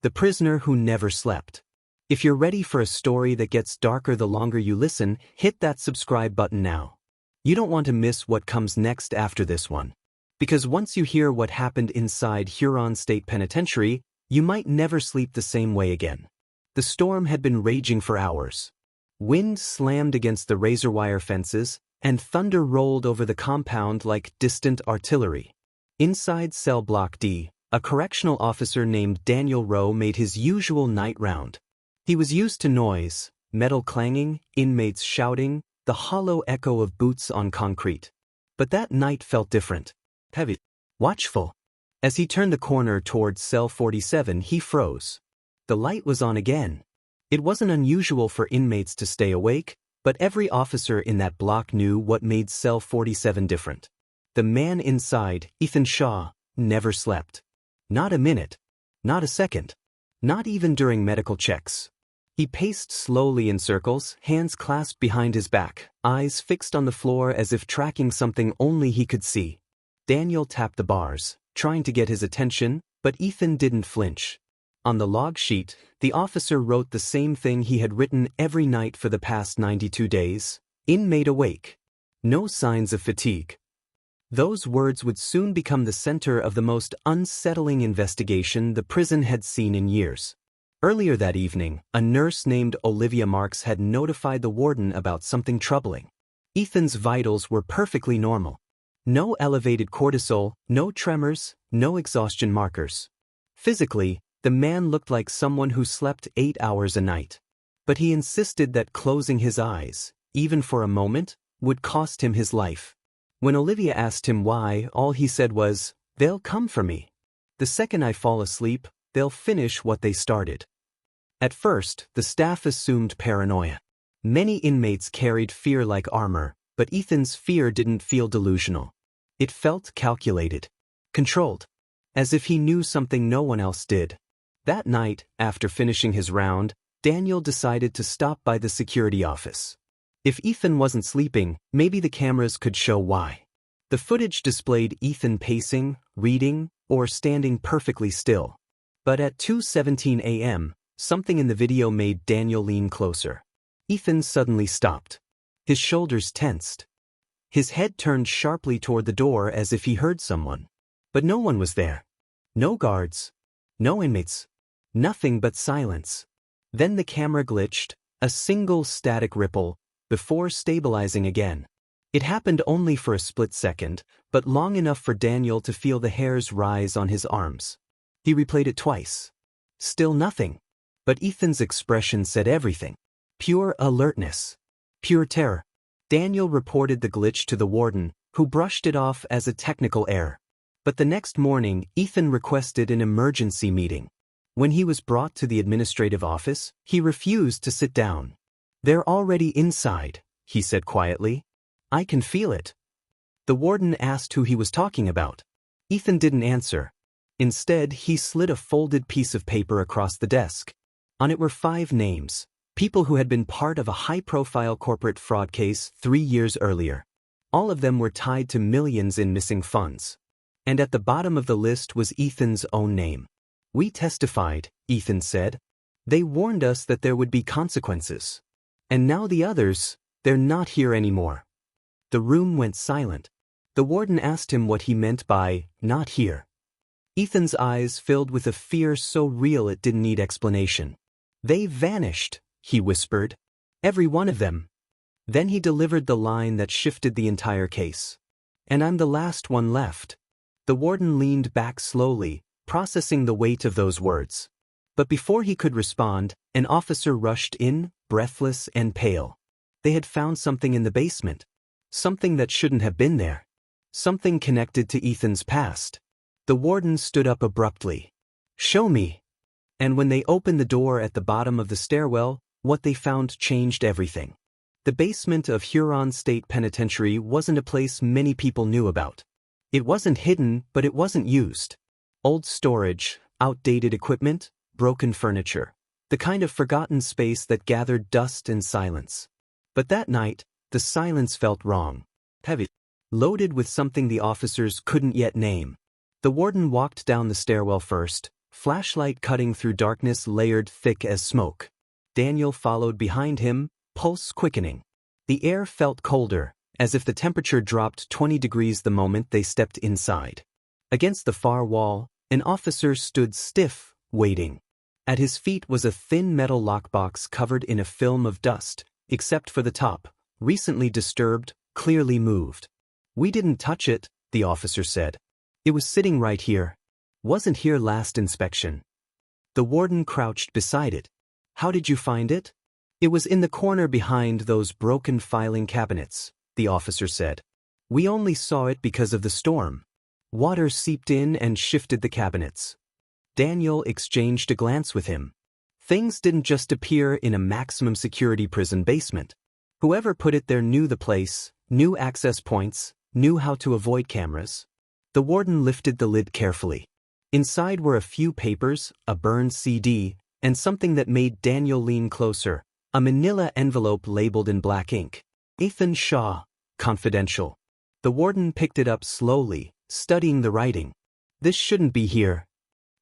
The Prisoner Who Never Slept. If you're ready for a story that gets darker the longer you listen, hit that subscribe button now. You don't want to miss what comes next after this one. Because once you hear what happened inside Huron State Penitentiary, you might never sleep the same way again. The storm had been raging for hours. Wind slammed against the razor wire fences, and thunder rolled over the compound like distant artillery. Inside cell block D, a correctional officer named Daniel Rowe made his usual night round. He was used to noise, metal clanging, inmates shouting, the hollow echo of boots on concrete. But that night felt different. Heavy. Watchful. As he turned the corner towards cell 47, he froze. The light was on again. It wasn't unusual for inmates to stay awake, but every officer in that block knew what made cell 47 different. The man inside, Ethan Shaw, never slept. Not a minute. Not a second. Not even during medical checks. He paced slowly in circles, hands clasped behind his back, eyes fixed on the floor as if tracking something only he could see. Daniel tapped the bars, trying to get his attention, but Ethan didn't flinch. On the log sheet, the officer wrote the same thing he had written every night for the past 92 days. Inmate awake. No signs of fatigue. Those words would soon become the center of the most unsettling investigation the prison had seen in years. Earlier that evening, a nurse named Olivia Marks had notified the warden about something troubling. Ethan's vitals were perfectly normal. No elevated cortisol, no tremors, no exhaustion markers. Physically, the man looked like someone who slept 8 hours a night. But he insisted that closing his eyes, even for a moment, would cost him his life. When Olivia asked him why, all he said was, "They'll come for me. The second I fall asleep, they'll finish what they started." At first, the staff assumed paranoia. Many inmates carried fear like armor, but Ethan's fear didn't feel delusional. It felt calculated. Controlled. As if he knew something no one else did. That night, after finishing his round, Daniel decided to stop by the security office. If Ethan wasn't sleeping, maybe the cameras could show why. The footage displayed Ethan pacing, reading, or standing perfectly still. But at 2:17 a.m., something in the video made Daniel lean closer. Ethan suddenly stopped. His shoulders tensed. His head turned sharply toward the door as if he heard someone. But no one was there. No guards. No inmates. Nothing but silence. Then the camera glitched, a single static ripple, before stabilizing again. It happened only for a split second, but long enough for Daniel to feel the hairs rise on his arms. He replayed it twice. Still nothing. But Ethan's expression said everything. Pure alertness. Pure terror. Daniel reported the glitch to the warden, who brushed it off as a technical error. But the next morning, Ethan requested an emergency meeting. When he was brought to the administrative office, he refused to sit down. "They're already inside," he said quietly. "I can feel it." The warden asked who he was talking about. Ethan didn't answer. Instead, he slid a folded piece of paper across the desk. On it were 5 names, people who had been part of a high-profile corporate fraud case 3 years earlier. All of them were tied to millions in missing funds. And at the bottom of the list was Ethan's own name. "We testified," Ethan said. "They warned us that there would be consequences. And now the others, they're not here anymore." The room went silent. The warden asked him what he meant by, "not here." Ethan's eyes filled with a fear so real it didn't need explanation. "They vanished," he whispered. "Every one of them." Then he delivered the line that shifted the entire case. "And I'm the last one left." The warden leaned back slowly, processing the weight of those words. But before he could respond, an officer rushed in, breathless and pale. They had found something in the basement. Something that shouldn't have been there. Something connected to Ethan's past. The warden stood up abruptly. "Show me." And when they opened the door at the bottom of the stairwell, what they found changed everything. The basement of Huron State Penitentiary wasn't a place many people knew about. It wasn't hidden, but it wasn't used. Old storage, outdated equipment, broken furniture. The kind of forgotten space that gathered dust and silence. But that night, the silence felt wrong. Heavy. Loaded with something the officers couldn't yet name. The warden walked down the stairwell first, flashlight cutting through darkness layered thick as smoke. Daniel followed behind him, pulse quickening. The air felt colder, as if the temperature dropped 20 degrees the moment they stepped inside. Against the far wall, an officer stood stiff, waiting. At his feet was a thin metal lockbox covered in a film of dust, except for the top, recently disturbed, clearly moved. "We didn't touch it," the officer said. "It was sitting right here. Wasn't here last inspection." The warden crouched beside it. "How did you find it?" "It was in the corner behind those broken filing cabinets," the officer said. "We only saw it because of the storm. Water seeped in and shifted the cabinets." Daniel exchanged a glance with him. Things didn't just appear in a maximum security prison basement. Whoever put it there knew the place, knew access points, knew how to avoid cameras. The warden lifted the lid carefully. Inside were a few papers, a burned CD, and something that made Daniel lean closer, a manila envelope labeled in black ink. "Ethan Shaw, confidential." The warden picked it up slowly, studying the writing. "This shouldn't be here."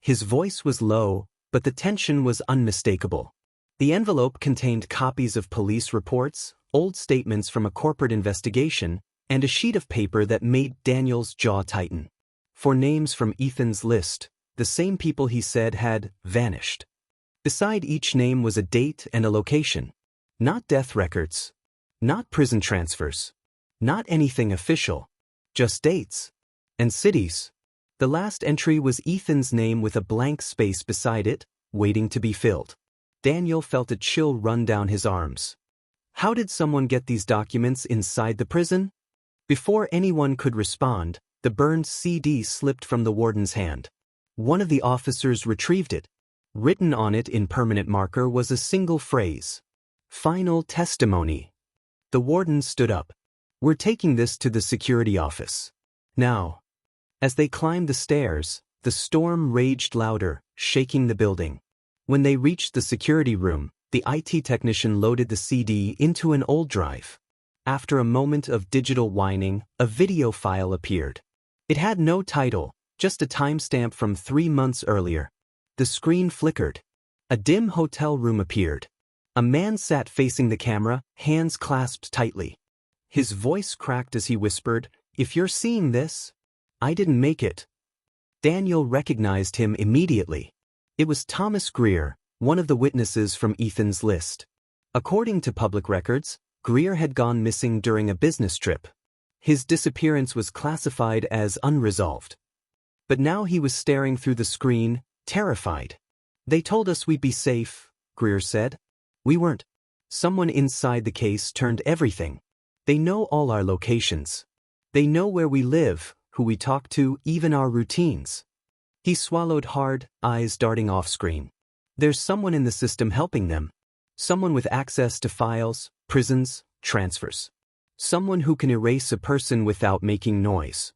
His voice was low, but the tension was unmistakable. The envelope contained copies of police reports, old statements from a corporate investigation, and a sheet of paper that made Daniel's jaw tighten. 4 names from Ethan's list, the same people he said had vanished. Beside each name was a date and a location. Not death records. Not prison transfers. Not anything official. Just dates. And cities. The last entry was Ethan's name with a blank space beside it, waiting to be filled. Daniel felt a chill run down his arms. How did someone get these documents inside the prison? Before anyone could respond, the burned CD slipped from the warden's hand. One of the officers retrieved it. Written on it in permanent marker was a single phrase. "Final testimony." The warden stood up. "We're taking this to the security office. Now." As they climbed the stairs, the storm raged louder, shaking the building. When they reached the security room, the IT technician loaded the CD into an old drive. After a moment of digital whining, a video file appeared. It had no title, just a timestamp from 3 months earlier. The screen flickered. A dim hotel room appeared. A man sat facing the camera, hands clasped tightly. His voice cracked as he whispered, "If you're seeing this, I didn't make it." Daniel recognized him immediately. It was Thomas Greer, one of the witnesses from Ethan's list. According to public records, Greer had gone missing during a business trip. His disappearance was classified as unresolved. But now he was staring through the screen, terrified. "They told us we'd be safe," Greer said. "We weren't. Someone inside the case turned everything. They know all our locations. They know where we live, who we talk to, even our routines." He swallowed hard, eyes darting off-screen. "There's someone in the system helping them. Someone with access to files, prisons, transfers. Someone who can erase a person without making noise."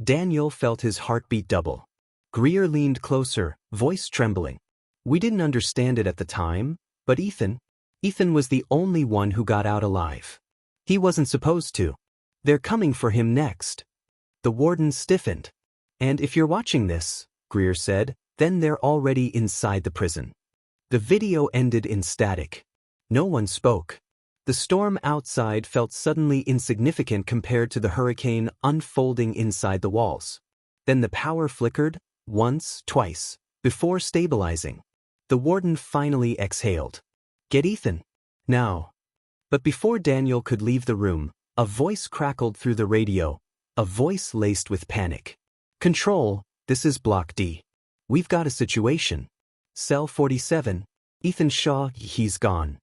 Daniel felt his heartbeat double. Greer leaned closer, voice trembling. "We didn't understand it at the time, but Ethan was the only one who got out alive. He wasn't supposed to. They're coming for him next." The warden stiffened. "And if you're watching this," Greer said, "then they're already inside the prison." The video ended in static. No one spoke. The storm outside felt suddenly insignificant compared to the hurricane unfolding inside the walls. Then the power flickered, once, twice, before stabilizing. The warden finally exhaled. "Get Ethan. Now." But before Daniel could leave the room, a voice crackled through the radio, a voice laced with panic. "Control, this is Block D. We've got a situation. Cell 47, Ethan Shaw, he's gone."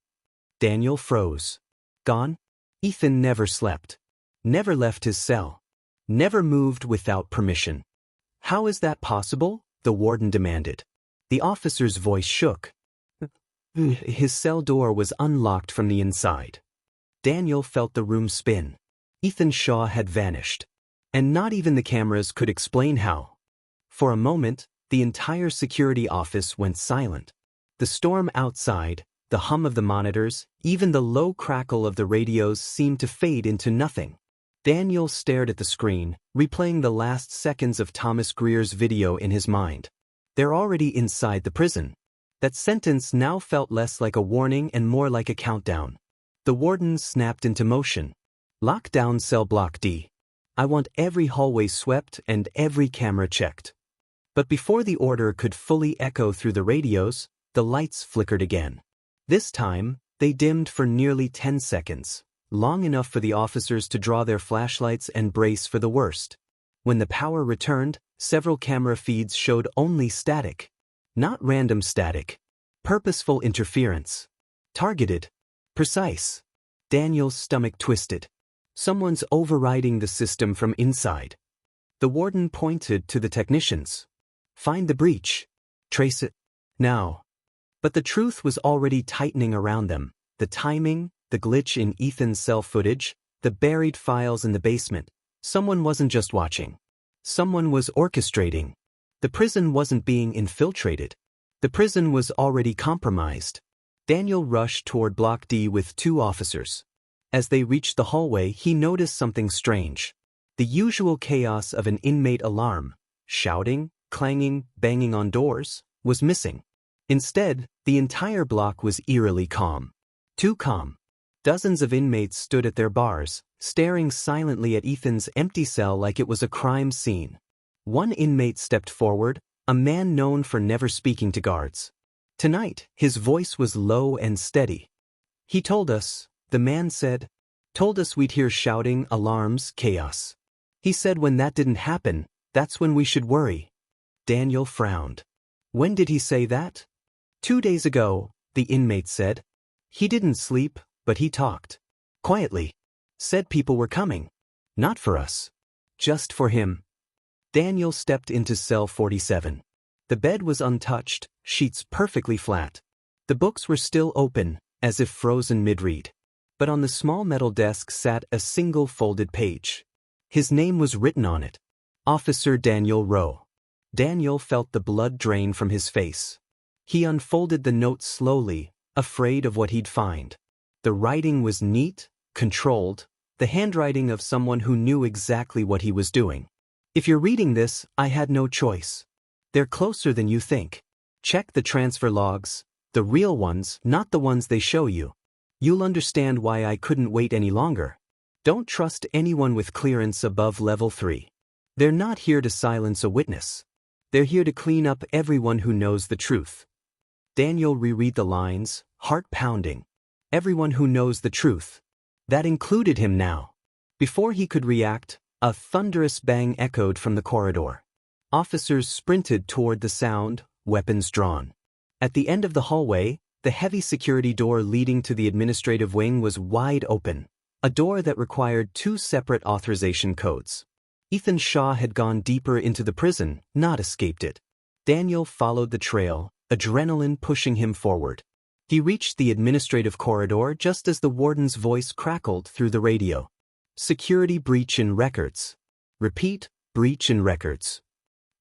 Daniel froze. Gone? Ethan never slept. Never left his cell. Never moved without permission. "How is that possible?" the warden demanded. The officer's voice shook. His cell door was unlocked from the inside. Daniel felt the room spin. Ethan Shaw had vanished. And not even the cameras could explain how. For a moment, the entire security office went silent. The storm outside, the hum of the monitors, even the low crackle of the radios seemed to fade into nothing. Daniel stared at the screen, replaying the last seconds of Thomas Greer's video in his mind. They're already inside the prison. That sentence now felt less like a warning and more like a countdown. The warden snapped into motion. Lock down cell block D. I want every hallway swept and every camera checked. But before the order could fully echo through the radios, the lights flickered again. This time, they dimmed for nearly 10 seconds, long enough for the officers to draw their flashlights and brace for the worst. When the power returned, several camera feeds showed only static. Not random static. Purposeful interference. Targeted. Precise. Daniel's stomach twisted. Someone's overriding the system from inside. The warden pointed to the technicians. Find the breach. Trace it. Now. But the truth was already tightening around them. The timing, the glitch in Ethan's cell footage, the buried files in the basement. Someone wasn't just watching. Someone was orchestrating. The prison wasn't being infiltrated. The prison was already compromised. Daniel rushed toward Block D with 2 officers. As they reached the hallway, he noticed something strange. The usual chaos of an inmate alarm, shouting, clanging, banging on doors, was missing. Instead, the entire block was eerily calm. Too calm. Dozens of inmates stood at their bars, staring silently at Ethan's empty cell like it was a crime scene. One inmate stepped forward, a man known for never speaking to guards. Tonight, his voice was low and steady. He told us, the man said, told us we'd hear shouting, alarms, chaos. He said when that didn't happen, that's when we should worry. Daniel frowned. When did he say that? 2 days ago, the inmate said. He didn't sleep, but he talked. Quietly. Said people were coming. Not for us. Just for him. Daniel stepped into cell 47. The bed was untouched, sheets perfectly flat. The books were still open, as if frozen mid-read. But on the small metal desk sat a single folded page. His name was written on it. Officer Daniel Rowe. Daniel felt the blood drain from his face. He unfolded the note slowly, afraid of what he'd find. The writing was neat, controlled, the handwriting of someone who knew exactly what he was doing. If you're reading this, I had no choice. They're closer than you think. Check the transfer logs, the real ones, not the ones they show you. You'll understand why I couldn't wait any longer. Don't trust anyone with clearance above level 3. They're not here to silence a witness. They're here to clean up everyone who knows the truth. Daniel reread the lines, heart pounding. Everyone who knows the truth. That included him now. Before he could react, a thunderous bang echoed from the corridor. Officers sprinted toward the sound, weapons drawn. At the end of the hallway, the heavy security door leading to the administrative wing was wide open, a door that required 2 separate authorization codes. Ethan Shaw had gone deeper into the prison, not escaped it. Daniel followed the trail, adrenaline pushing him forward. He reached the administrative corridor just as the warden's voice crackled through the radio. Security breach in records. Repeat, breach in records.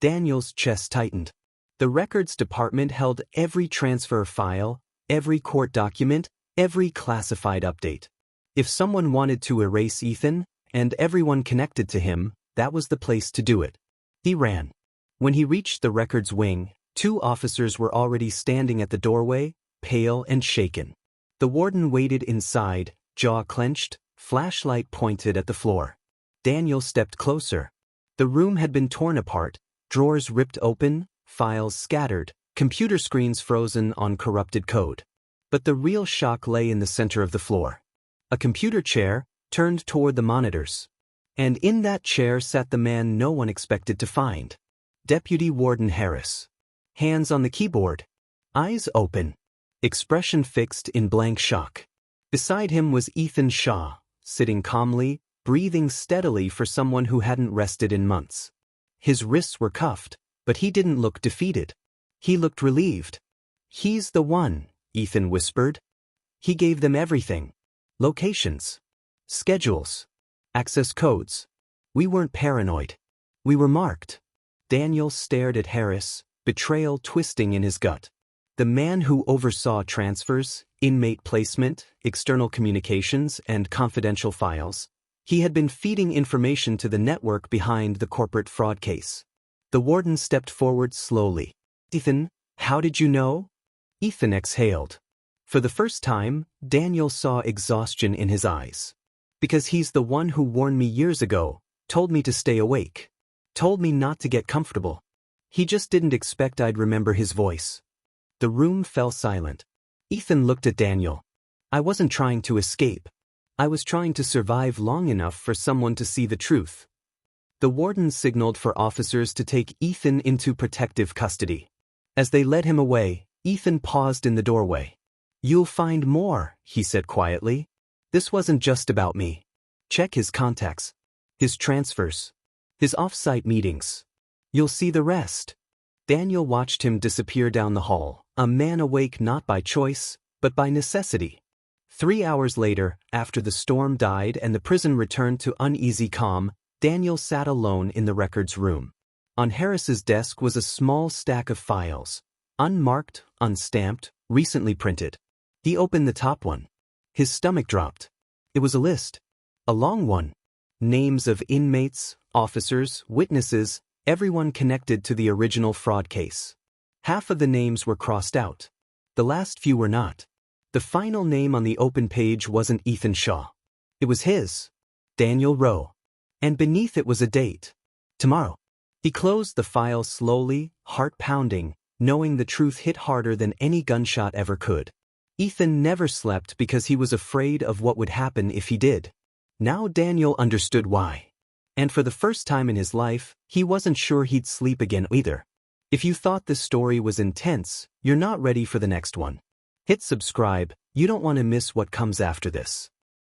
Daniel's chest tightened. The records department held every transfer file, every court document, every classified update. If someone wanted to erase Ethan, and everyone connected to him, that was the place to do it. He ran. When he reached the records wing, 2 officers were already standing at the doorway, pale and shaken. The warden waited inside, jaw clenched, flashlight pointed at the floor. Daniel stepped closer. The room had been torn apart, drawers ripped open, files scattered, computer screens frozen on corrupted code. But the real shock lay in the center of the floor. A computer chair, turned toward the monitors. And in that chair sat the man no one expected to find. Deputy Warden Harris. Hands on the keyboard. Eyes open. Expression fixed in blank shock. Beside him was Ethan Shaw, sitting calmly, breathing steadily for someone who hadn't rested in months. His wrists were cuffed, but he didn't look defeated. He looked relieved. He's the one, Ethan whispered. He gave them everything. Locations. Schedules. Access codes. We weren't paranoid. We were marked. Daniel stared at Harris, betrayal twisting in his gut. The man who oversaw transfers, inmate placement, external communications, and confidential files. He had been feeding information to the network behind the corporate fraud case. The warden stepped forward slowly. Ethan, how did you know? Ethan exhaled. For the first time, Daniel saw exhaustion in his eyes. Because he's the one who warned me years ago, told me to stay awake, told me not to get comfortable. He just didn't expect I'd remember his voice. The room fell silent. Ethan looked at Daniel. I wasn't trying to escape. I was trying to survive long enough for someone to see the truth. The warden signaled for officers to take Ethan into protective custody. As they led him away, Ethan paused in the doorway. You'll find more, he said quietly. This wasn't just about me. Check his contacts, his transfers, his off-site meetings. You'll see the rest. Daniel watched him disappear down the hall, a man awake not by choice, but by necessity. 3 hours later, after the storm died and the prison returned to uneasy calm, Daniel sat alone in the records room. On Harris's desk was a small stack of files, unmarked, unstamped, recently printed. He opened the top one. His stomach dropped. It was a list. A long one. Names of inmates, officers, witnesses, everyone connected to the original fraud case. Half of the names were crossed out. The last few were not. The final name on the open page wasn't Ethan Shaw. It was his. Daniel Rowe. And beneath it was a date. Tomorrow. He closed the file slowly, heart pounding, knowing the truth hit harder than any gunshot ever could. Ethan never slept because he was afraid of what would happen if he did. Now Daniel understood why. And for the first time in his life, he wasn't sure he'd sleep again either. If you thought this story was intense, you're not ready for the next one. Hit subscribe, you don't want to miss what comes after this.